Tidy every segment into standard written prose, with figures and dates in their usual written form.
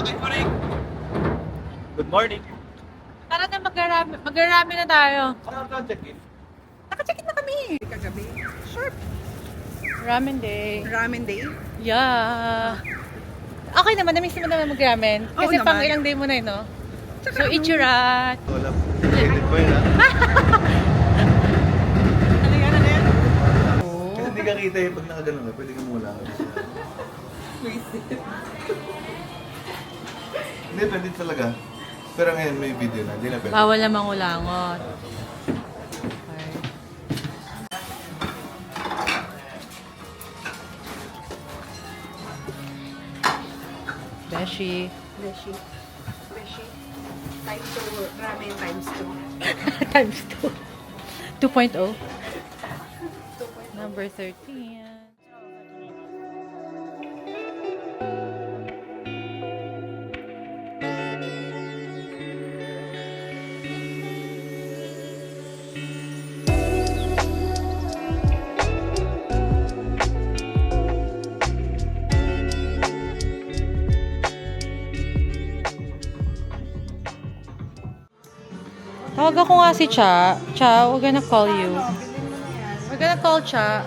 Good morning. Tara na, mag-arami na tayo. Ano ang check-in? Naka-check-in na kami. Kagabi. Sure. Ramen day. Ramen day. Yeah. Okay naman, namiss mo naman mag-ramen. Oo Kasi pang naman. ilang day mo na yun, no? Tsaka So, ichurat. Wala. Edit ko yun, ha? Ano yan? Kasi hindi ka kita yung pag nakaganon ka, pwede ka mula. Hindi, pwede talaga. Pero ngayon may video na, hindi na pwede. Bawal na mangulangot. Okay. Beshi. Beshi. Beshi. Times 2. Ramen times 2. Times 2. 2.0. Number 13. Tawag ako nga si Cha. Cha, we're gonna call you. We're gonna call Cha.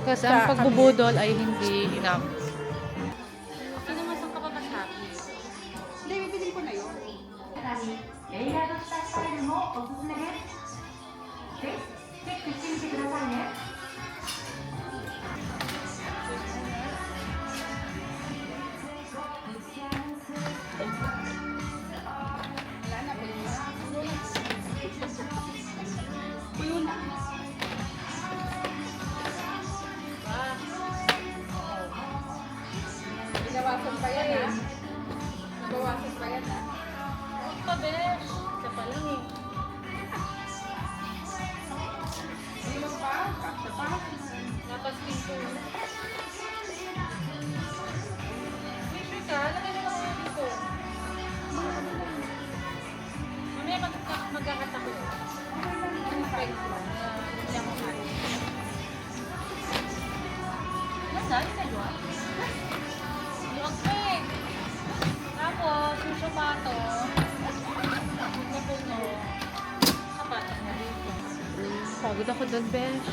Kasi ang pagbubudol ay hindi enough. Okay naman, saan ka ba mas happy? Hindi, bibilin ko na yun. レイヤードしたスタイルもおすすめです。ぜひチェックしてみてくださいね。Nabawasan pa yan, ha? Nabawasan pa yan, ha? Huwag pa, besh. Isa pa lang eh. Hindi mo pa? Kaksa pa? Napaskin ko. May sure ka? Lagay na lang ako dito. Mamaya magkakat ako. Hindi ako kain. Nasaan? Sa luwan? Luwag pa eh. Tapos, yung sapato. Puno. Sapato na dito. Pagod ako doon, besh.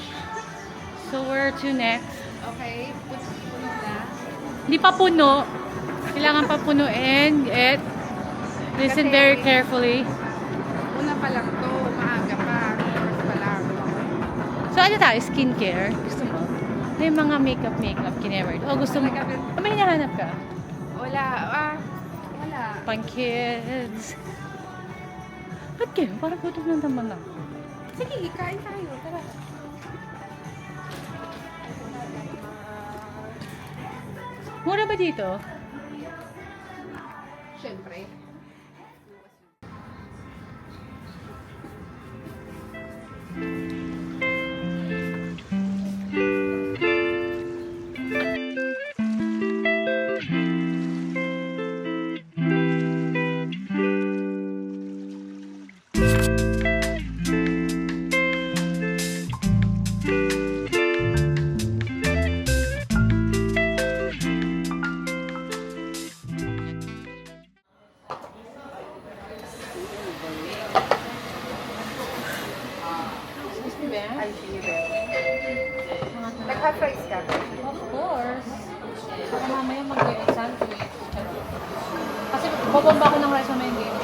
So, where to next? Okay. Puno na. Hindi pa puno. Kailangan pa punuin. And listen very carefully. Una pa lang to. Maaga pa. First pa lang. So, ano tayo? Skincare? Gusto mo? May mga makeup kinemer. O, gusto mo? May hinahanap ka? Wala. Wala. Pang kids. Ba't kayo? Parang gutom lang naman ako. Sige, kain tayo. Tara. Mura ba dito? Siyempre. Excuse me, Ben? Ay, sige, Bel. Nagka-fries ka? Of course. Para mamaya mag-exam to it. Kasi babamba ako ng rice mamaya game.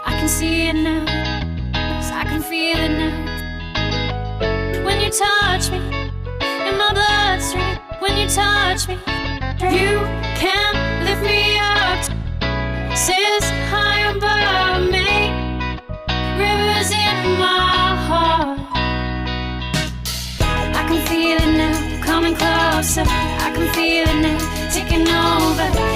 I can see it now, 'cause I can feel it now. When you touch me, in my bloodstream. When you touch me, you can lift me up. Sails high above me, rivers in my heart. I can feel it now, coming closer. I can feel it now, taking over.